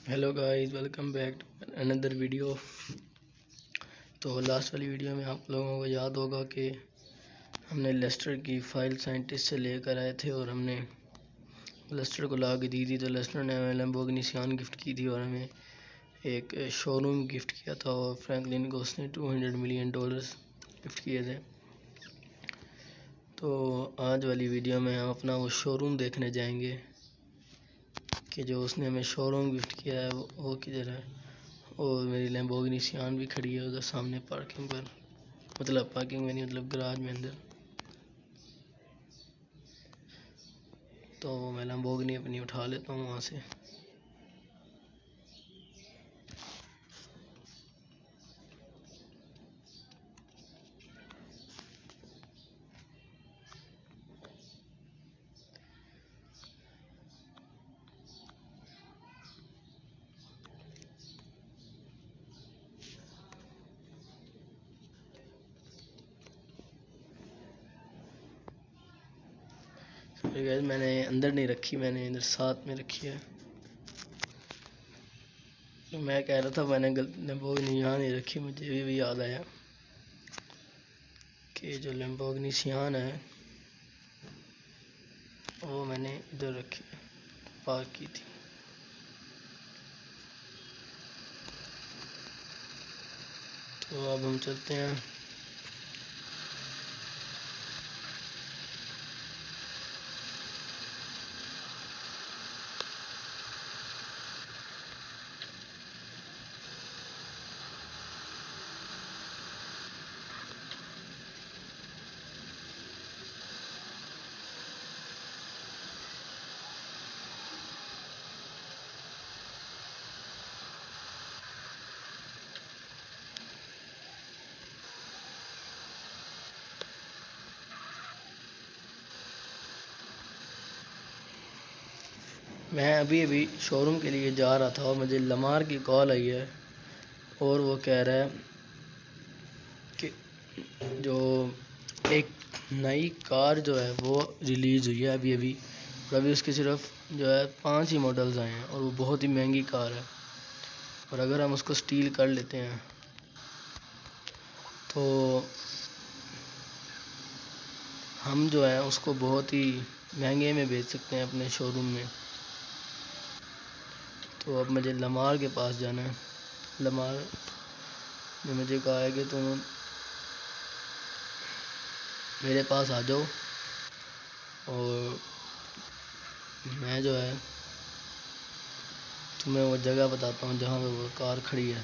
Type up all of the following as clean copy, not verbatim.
Hello guys, welcome back to another video. तो last वाली video में आप लोगों को याद होगा कि हमने लेस्टर की फाइल साइंटिस्ट से लेकर आए थे और हमने लेस्टर को ला के दी थी। तो लेस्टर ने हमें लैम्बोर्गिनी सियान गिफ्ट की थी और हमें एक शोरूम गिफ्ट किया था और फ्रैंकलिन को उसने $200 मिलियन गिफ्ट किए थे। तो आज वाली वीडियो में हम अपना वो शोरूम देखने जाएंगे कि जो उसने हमें शोरूम गिफ्ट किया है वो किधर है। और मेरी लैम्बोर्गिनी सियान भी खड़ी है उधर सामने पार्किंग पर, मतलब पार्किंग में नहीं, मतलब गराज में अंदर। तो मैं लैम्बोर्गिनी अपनी उठा लेता हूँ वहाँ से। मैंने अंदर नहीं रखी, मैंने इधर साथ में रखी है। तो मैं कह रहा था मैंने लैम्बोर्गिनी यहाँ नहीं रखी, मुझे भी याद आया कि जो लैम्बोर्गिनी सियान है वो मैंने इधर रखी है, पार्क की थी। तो अब हम चलते हैं। मैं अभी शोरूम के लिए जा रहा था और मुझे लमार की कॉल आई है और वो कह रहा है कि जो एक नई कार जो है वो रिलीज़ हुई है अभी और अभी उसके सिर्फ जो है 5 ही मॉडल्स आए हैं और वो बहुत ही महंगी कार है। और अगर हम उसको स्टील कर लेते हैं तो हम जो है उसको बहुत ही महंगे में बेच सकते हैं अपने शोरूम में। तो अब मुझे लमार के पास जाना है। लमार ने मुझे कहा है कि तुम मेरे पास आ जाओ और मैं जो है तुम्हें वो जगह बताता हूँ जहाँ पे वो कार खड़ी है।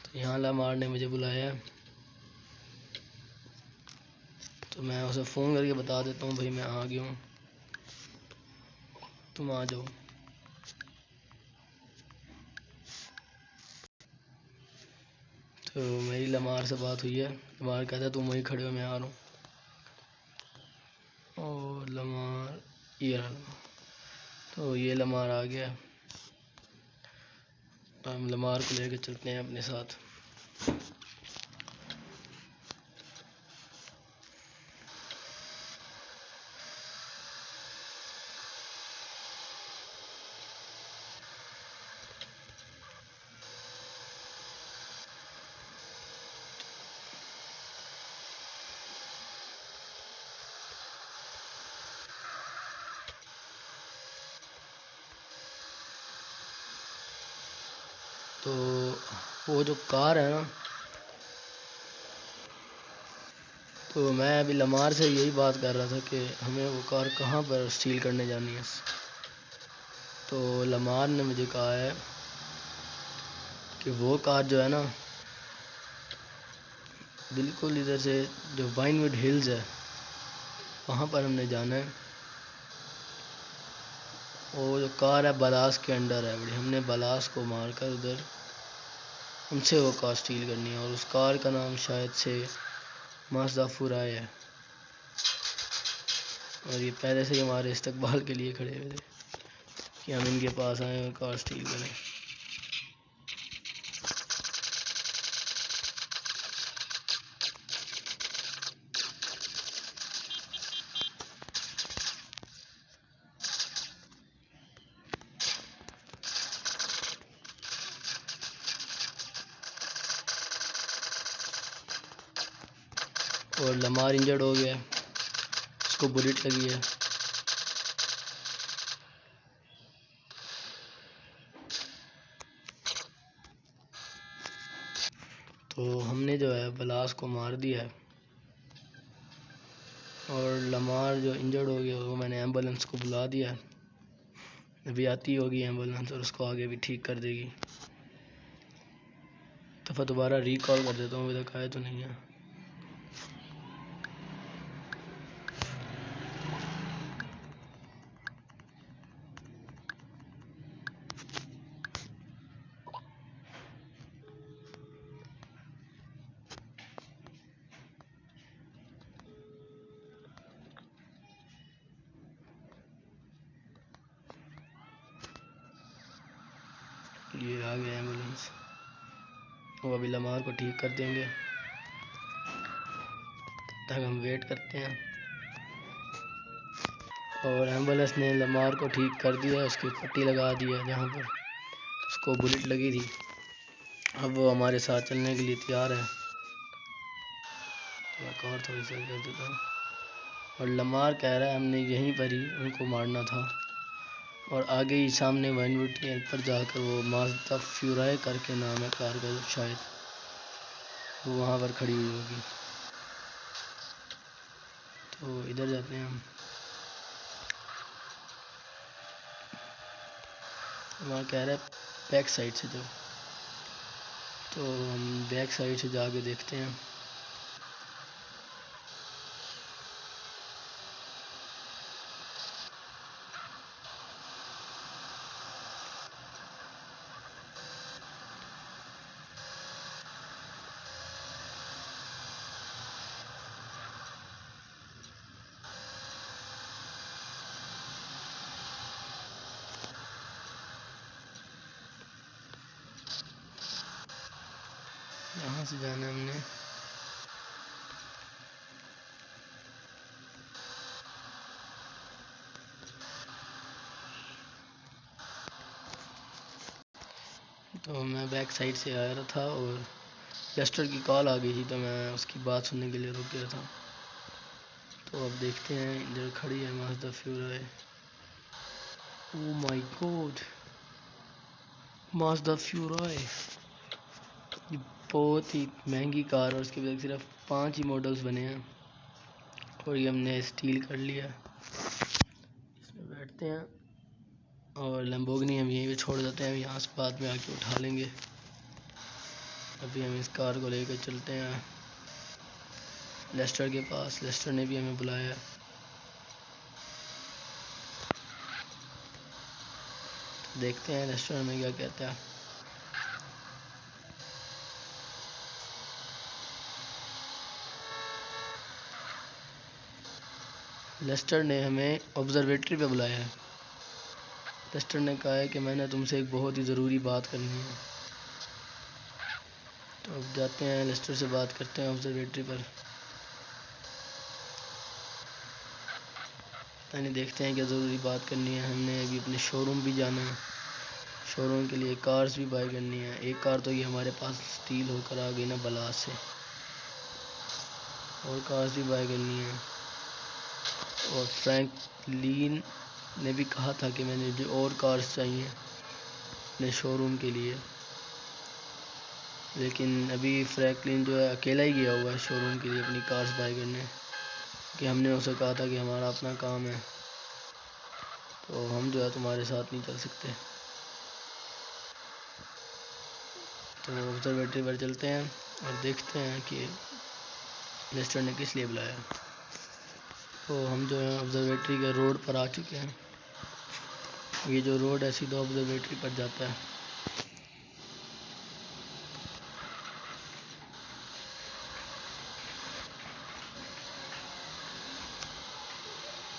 तो यहाँ लमार ने मुझे बुलाया है, तो मैं उसे फ़ोन करके बता देता हूँ भाई मैं आ गया हूँ, तुम आ जाओ। तो मेरी लमार से बात हुई है। लमार कहता है तुम वहीं खड़े हो, मैं आ रहा हूँ। और लमार, ये रहा लमार। तो ये लमार आ गया। हम लमार को लेकर चलते हैं अपने साथ। तो वो जो कार है ना, तो मैं अभी लमार से यही बात कर रहा था कि हमें वो कार कहाँ पर स्टील करने जानी है। तो लमार ने मुझे कहा है कि वो कार जो है ना, बिल्कुल इधर से जो वाइनवुड हिल्स है वहाँ पर हमने जाना है। वो जो कार है बलास के अंडर है बड़ी, हमने बलास को मारकर उधर उनसे वो कार स्टील करनी है। और उस कार का नाम शायद से माज़दा फुराई है। और ये पहले से ही हमारे इस्तकबाल के लिए खड़े हुए थे कि हम इनके पास आए और कार स्टील करें। और लमार इंजर्ड हो गया है, उसको बुलेट लगी है। तो हमने जो है बलास को मार दिया है और लमार जो इंजर्ड हो गया वो मैंने एम्बुलेंस को बुला दिया है। अभी आती होगी एम्बुलेंस और उसको आगे भी ठीक कर देगी। दफ़ा दोबारा रिकॉल कर देता हूँ, अभी तक आया तो नहीं है। ये आ गया एम्बुलेंस, वो अभी लमार को ठीक कर देंगे। तक हम वेट करते हैं। और एम्बुलेंस ने लमार को ठीक कर दिया, उसकी पट्टी लगा दी है जहाँ पर उसको बुलेट लगी थी। अब वो हमारे साथ चलने के लिए तैयार है। तो एक और थोड़ी सी कर देता हूँ। और लमार कह रहा है हमने यहीं पर ही उनको मारना था, और आगे ही सामने वाइनवुड पर जाकर वो माज़दा फ्यूराई करके नाम है कार का, शायद वो वहाँ पर खड़ी हुई होगी। तो इधर जाते हैं हम। वहाँ कह रहा है बैक साइड से जाओ, तो हम बैक साइड से जाके देखते हैं। यहाँ से जाना है हमने। तो मैं बैक साइड से आ रहा था और लेस्टर की कॉल आ गई थी, तो मैं उसकी बात सुनने के लिए रुक गया था। तो अब देखते हैं, इधर खड़ी है Mazda फ्यूराई। Oh my God, Mazda फ्यूराई, ये बहुत ही महंगी कार है। उसके बाद सिर्फ 5 ही मॉडल्स बने हैं और ये हमने स्टील कर लिया। इसमें बैठते हैं और लैम्बोर्गिनी हम यहीं पे छोड़ देते हैं, यहाँ से बाद में आके उठा लेंगे। अभी हम इस कार को लेकर चलते हैं लेस्टर के पास। लेस्टर ने भी हमें बुलाया है। देखते हैं लेस्टर हमें क्या कहता है। लेस्टर ने हमें ऑब्जर्वेटरी पे बुलाया है। लेस्टर ने कहा है कि मैंने तुमसे एक बहुत ही ज़रूरी बात करनी है। तो अब जाते हैं लेस्टर से बात करते हैं ऑब्जर्वेटरी पर। यानी देखते हैं क्या ज़रूरी बात करनी है। हमने अभी अपने शोरूम भी जाना है, शोरूम के लिए कार्स भी बाई करनी है। एक कार तो ये हमारे पास स्टील होकर आ गई ना बलास से, और कार्स भी बाई करनी है। और फ्रैंकलिन ने भी कहा था कि मैंने जो और कार्स चाहिए अपने शोरूम के लिए, लेकिन अभी फ्रैंकलिन जो है अकेला ही गया हुआ है शोरूम के लिए अपनी कार्स बाई करने, कि हमने उसे कहा था कि हमारा अपना काम है, तो हम जो है तुम्हारे साथ नहीं चल सकते। तो ऑब्जर्वेटरी पर चलते हैं और देखते हैं कि लेस्टर ने किस लिए बुलाया। तो हम जो है ऑब्जर्वेटरी के रोड पर आ चुके हैं। ये जो रोड है सीधा ऑब्जर्वेटरी पर जाता है।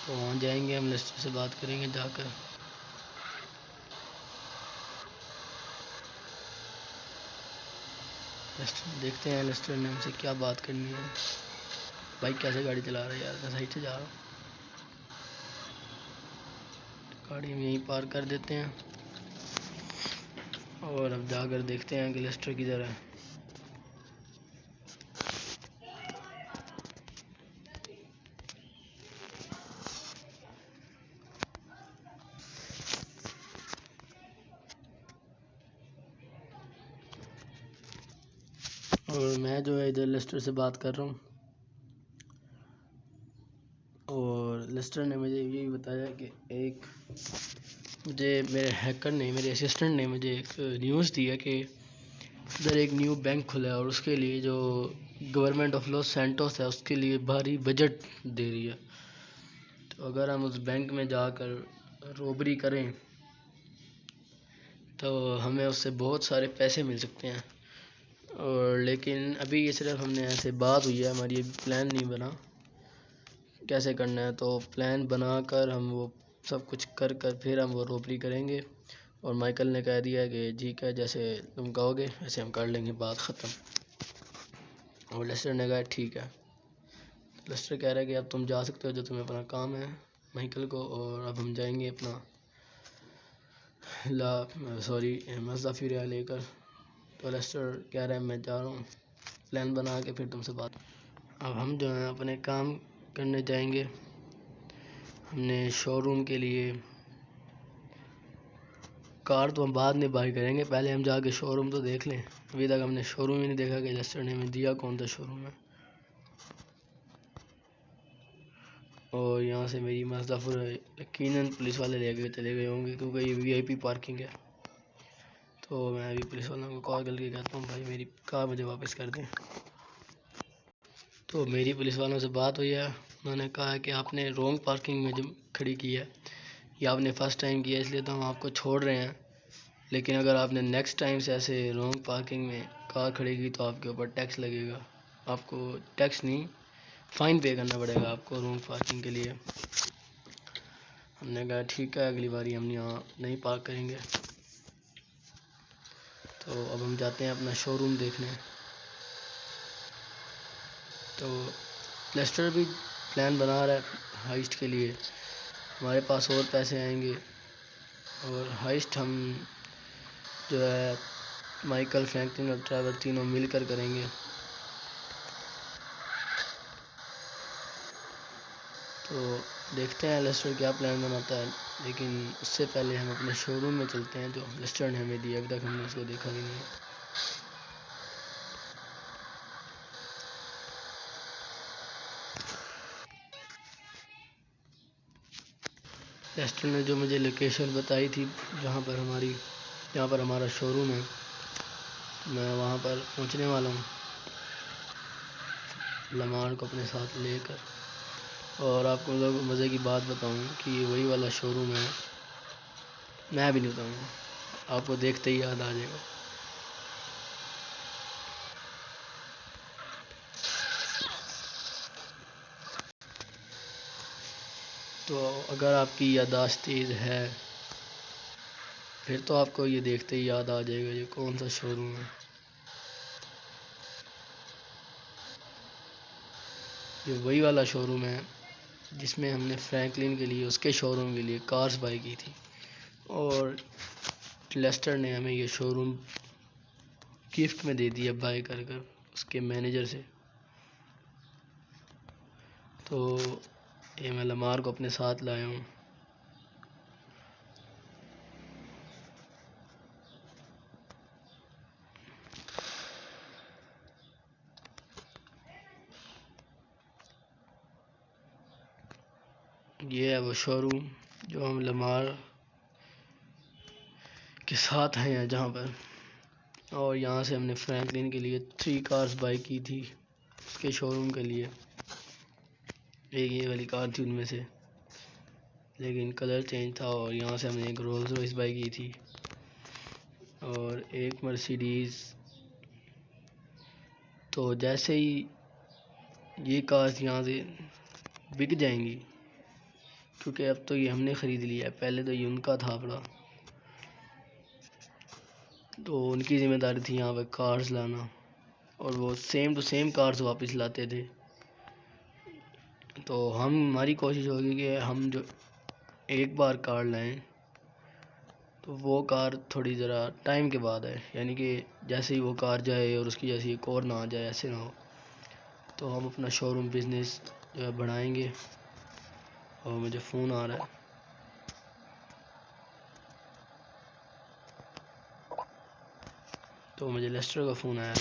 तो वहाँ जाएंगे, हम लेस्टर से बात करेंगे जाकर। लेस्टर देखते हैं लेस्टर ने हमसे क्या बात करनी है। भाई कैसे गाड़ी चला रहा है यार, मैं साइड से जा रहा हूँ। गाड़ी हम यहीं पार्क कर देते हैं और अब जाकर देखते हैं कि लेस्टर किधर है। और मैं जो है इधर लेस्टर से बात कर रहा हूँ, और लेस्टर ने मुझे यही बताया कि मेरे हैकर ने, मेरे असिस्टेंट ने मुझे एक न्यूज़ दिया कि इधर एक न्यू बैंक खुला है और उसके लिए जो गवर्नमेंट ऑफ लॉस सैंटोस है उसके लिए भारी बजट दे रही है। तो अगर हम उस बैंक में जाकर रॉबरी करें तो हमें उससे बहुत सारे पैसे मिल सकते हैं। और लेकिन अभी ये सिर्फ हमने ऐसे बात हुई है, हमारी अभी प्लान नहीं बना कैसे करना है। तो प्लान बनाकर हम वो सब कुछ कर कर फिर हम वो रॉबरी करेंगे। और माइकल ने कह दिया कि ठीक है, जैसे तुम कहोगे वैसे हम कर लेंगे, बात ख़त्म। और लेस्टर ने कहा ठीक है। लेस्टर कह रहा है कि अब तुम जा सकते हो, जो तुम्हें अपना काम है माइकल को। और अब हम जाएंगे अपना मज़दा फ्यूरिया लेकर। तो लेस्टर कह रहा है मैं जा रहा हूँ, प्लान बना के फिर तुमसे बात। अब हम जो है अपने काम करने जाएंगे। हमने शोरूम के लिए कार तो हम बाद में बाई करेंगे, पहले हम जाके शोरूम तो देख लें। अभी तक हमने शोरूम ही नहीं देखा कि लेस्टर ने हमें दिया कौन सा शोरूम है। और यहाँ से मेरी मज़दा यकीनन पुलिस वाले लेके चले गए होंगे क्योंकि ये वीआईपी पार्किंग है। तो मैं अभी पुलिस वालों को कॉल करके कहता हूँ भाई मेरी कार मुझे वापस कर दें। तो मेरी पुलिस वालों से बात हुई है, उन्होंने कहा है कि आपने रॉन्ग पार्किंग में जो खड़ी की है, ये आपने फ़र्स्ट टाइम किया इसलिए तो हम आपको छोड़ रहे हैं। लेकिन अगर आपने नेक्स्ट टाइम से ऐसे रॉन्ग पार्किंग में कार खड़ी की तो आपके ऊपर टैक्स लगेगा। आपको टैक्स नहीं, फ़ाइन पे करना पड़ेगा आपको रॉन्ग पार्किंग के लिए। हमने कहा ठीक है, अगली बारी हम यहाँ नहीं पार्क करेंगे। तो अब हम जाते हैं अपना शोरूम देखने। तो लेस्टर भी प्लान बना रहा है हाइस्ट के लिए, हमारे पास और पैसे आएंगे और हाइस्ट हम जो है माइकल, फ्रैंकलिन और ट्रैवर तीनों मिलकर करेंगे। तो देखते हैं लेस्टर क्या प्लान बनाता है, लेकिन उससे पहले हम अपने शोरूम में चलते हैं जो लेस्टर ने हमें दिया। अभी तक हमने उसको देखा भी नहीं है। लेस्टर ने जो मुझे लोकेशन बताई थी जहाँ पर हमारा शोरूम है, मैं वहाँ पर पहुँचने वाला हूँ लमार को अपने साथ लेकर। और आपको लोग मज़े की बात बताऊँ कि ये वही वाला शोरूम है, मैं भी नहीं बताऊँगा, आपको देखते ही याद आ जाएगा। तो अगर आपकी याददाश्त तेज़ है फिर तो आपको ये देखते ही याद आ जाएगा ये कौन सा शोरूम है। ये वही वाला शोरूम है जिसमें हमने फ्रैंकलिन के लिए, उसके शोरूम के लिए कार्स बाई की थी। और लेस्टर ने हमें ये शोरूम गिफ्ट में दे दिया बाय कर कर उसके मैनेजर से। तो ये मैं लमार को अपने साथ लाया हूँ। ये है वो शोरूम जो हम लमार के साथ हैं जहाँ पर। और यहाँ से हमने फ्रैंकलिन के लिए 3 कार्स बाई की थी उसके शोरूम के लिए। एक ये वाली कार थी उनमें से, लेकिन कलर चेंज था। और यहाँ से हमने एक रोल्स रॉयस बाई की थी और एक मर्सिडीज़। तो जैसे ही ये कार्स यहाँ से बिक जाएंगी, क्योंकि अब तो ये हमने ख़रीद लिया है, पहले तो ये उनका था बड़ा, तो उनकी ज़िम्मेदारी थी यहाँ पे कार्स लाना और वो सेम टू सेम कार्स वापस लाते थे। तो हमारी कोशिश होगी कि हम जो एक बार कार लाएं तो वो कार थोड़ी ज़रा टाइम के बाद आए, यानी कि जैसे ही वो कार जाए और उसकी जैसी एक और ना आ जाए, ऐसे ना हो। तो हम अपना शोरूम बिज़नेस जो है बढ़ाएंगे। और मुझे फ़ोन आ रहा है, तो मुझे लेस्टर का फ़ोन आया है।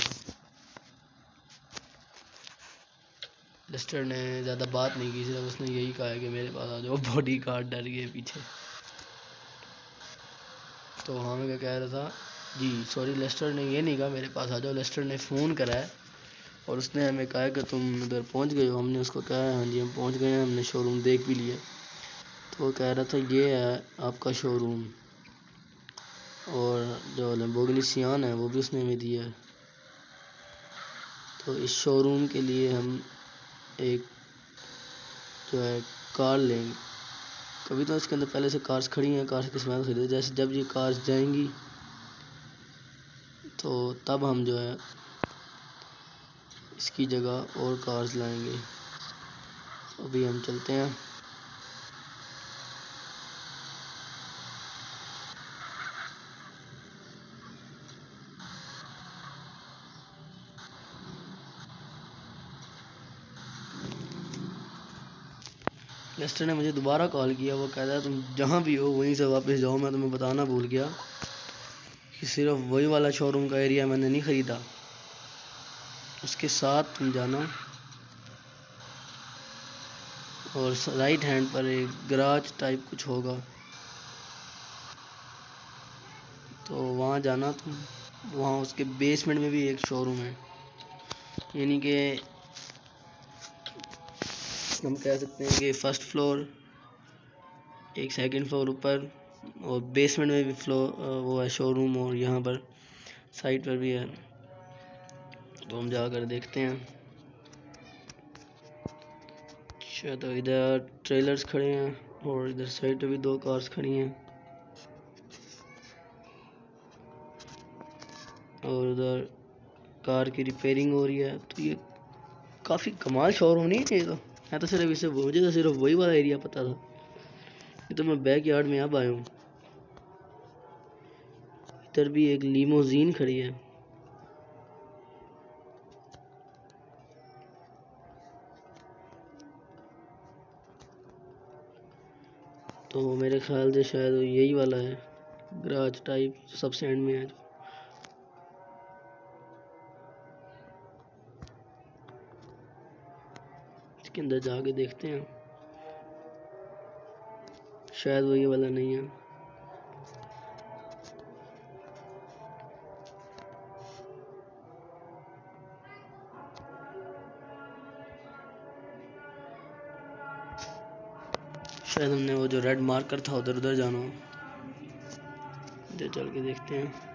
लेस्टर ने ज़्यादा बात नहीं की, सिर्फ उसने यही कहा है कि मेरे पास आ जाओ, बॉडी गार्ड डर गए पीछे। तो हाँ, मैं क्या कह रहा था जी, सॉरी, लेस्टर ने ये नहीं कहा मेरे पास आ जाओ, लेस्टर ने फ़ोन करा है और उसने हमें कहा है कि तुम उधर पहुंच गए हो। हमने उसको कहा है हाँ जी हम पहुंच गए हैं, हमने शोरूम देख भी लिया। तो वो कह रहा था ये है आपका शोरूम, और जो लैम्बोर्गिनी सियान है वो भी उसने हमें दिया है। तो इस शोरूम के लिए हम एक जो है कार लेंगे। कभी तो इसके अंदर पहले से कार्स खड़ी हैं, कार्स की स्मेल खरीदे, जैसे जब ये कार्स जाएंगी तो तब हम जो है इसकी जगह और कार्स लाएंगे। अभी हम चलते हैं। लेस्टर ने मुझे दोबारा कॉल किया, वो कहता है तुम जहाँ भी हो वहीं से वापस जाओ, मैं तुम्हें बताना भूल गया कि सिर्फ वही वाला शोरूम का एरिया मैंने नहीं ख़रीदा, उसके साथ तुम जाना और राइट हैंड पर एक गराज टाइप कुछ होगा, तो वहाँ जाना तुम। वहाँ उसके बेसमेंट में भी एक शोरूम है, यानी कि हम कह सकते हैं कि फर्स्ट फ्लोर, एक सेकंड फ्लोर ऊपर, और बेसमेंट में भी फ्लोर वो है शोरूम, और यहाँ पर साइड पर भी है। तो हम जाकर देखते हैं। अच्छा, तो इधर ट्रेलर्स खड़े हैं और इधर साइड पे भी 2 कार्स खड़ी हैं, और उधर कार की रिपेयरिंग हो रही है। तो ये काफ़ी कमाल शोरूम नहीं है ये तो। मैं तो सिर्फ इसे मुझे तो सिर्फ वही वाला एरिया पता था, ये तो मैं बैक यार्ड में अब आया हूँ। इधर भी एक लीमोजीन खड़ी है। तो मेरे ख्याल से शायद यही वाला है गराज टाइप, सबसे एंड में है। इसके अंदर जाके देखते हैं, शायद वो ये वाला नहीं है। शायद हमने वो जो रेड मार्कर था उधर उधर जाना हो। इधर चल के देखते हैं।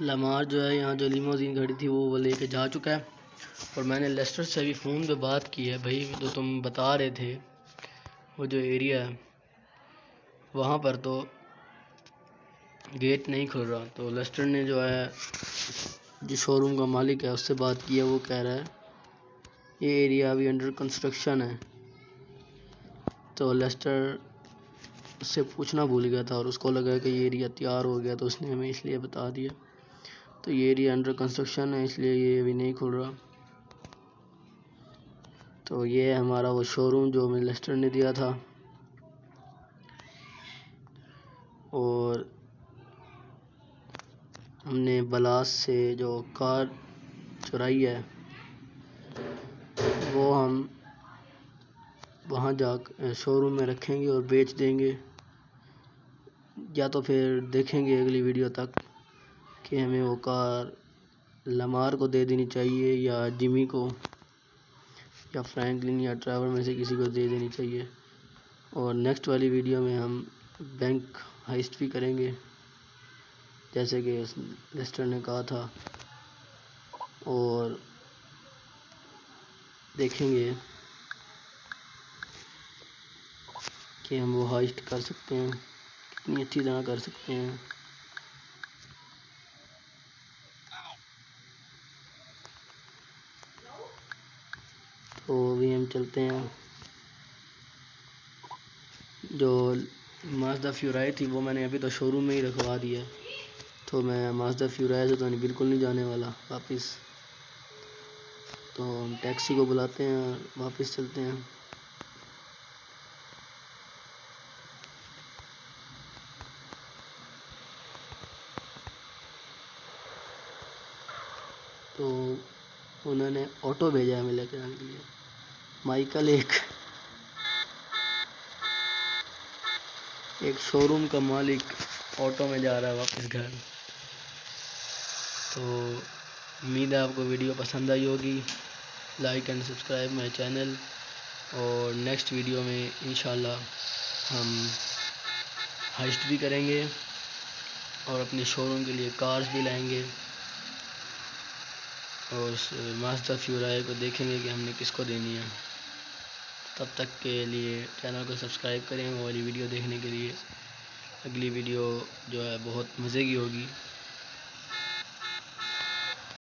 लमार जो है यहाँ जो लीमोजीन खड़ी थी वो लेके जा चुका है, और मैंने लेस्टर से भी फ़ोन पे बात की है। भाई जो तुम बता रहे थे वो जो एरिया है वहाँ पर तो गेट नहीं खुल रहा। तो लेस्टर ने जो है जो शोरूम का मालिक है उससे बात की है, वो कह रहा है ये एरिया अभी अंडर कंस्ट्रक्शन है। तो लेस्टर उससे पूछना भूल गया था और उसको लगा कि ये एरिया तैयार हो गया, तो उसने हमें इसलिए बता दिया। तो ये एरिया अंडर कंस्ट्रक्शन है, इसलिए ये अभी नहीं खुल रहा। तो ये है हमारा वो शोरूम जो हमें लेस्टर ने दिया था। और हमने बलास से जो कार चुराई है वो हम वहाँ जा शोरूम में रखेंगे और बेच देंगे, या तो फिर देखेंगे अगली वीडियो तक कि हमें वो कार लमार को दे देनी चाहिए या जिमी को या फ्रैंकलिन या ट्रैवर में से किसी को दे देनी चाहिए। और नेक्स्ट वाली वीडियो में हम बैंक हाइस्ट भी करेंगे जैसे कि लेस्टर ने कहा था, और देखेंगे कि हम वो हाइस्ट कर सकते हैं, कितनी अच्छी तरह कर सकते हैं। तो अभी हम चलते हैं। जो माज़दा फ्यूराई थी वो मैंने अभी तो शोरूम में ही रखवा दिया, तो मैं माज़दा फ्यूराई से तो बिल्कुल नहीं जाने वाला वापस। तो हम टैक्सी को बुलाते हैं और वापस चलते हैं। तो उन्होंने ऑटो भेजा है हमें लेकर आने के लिए। माइकल एक शोरूम का मालिक ऑटो में जा रहा है वापस घर। तो उम्मीद है आपको वीडियो पसंद आई होगी। Like and subscribe my channel, और नेक्स्ट वीडियो में इंशाल्लाह हम हाइस्ट भी करेंगे और अपने शोरूम के लिए कार्स भी लाएंगे, और माज़दा फ्यूराई को देखेंगे कि हमने किसको देनी है। तब तक के लिए चैनल को सब्सक्राइब करें वो वाली वीडियो देखने के लिए। अगली वीडियो जो है बहुत मज़े की होगी।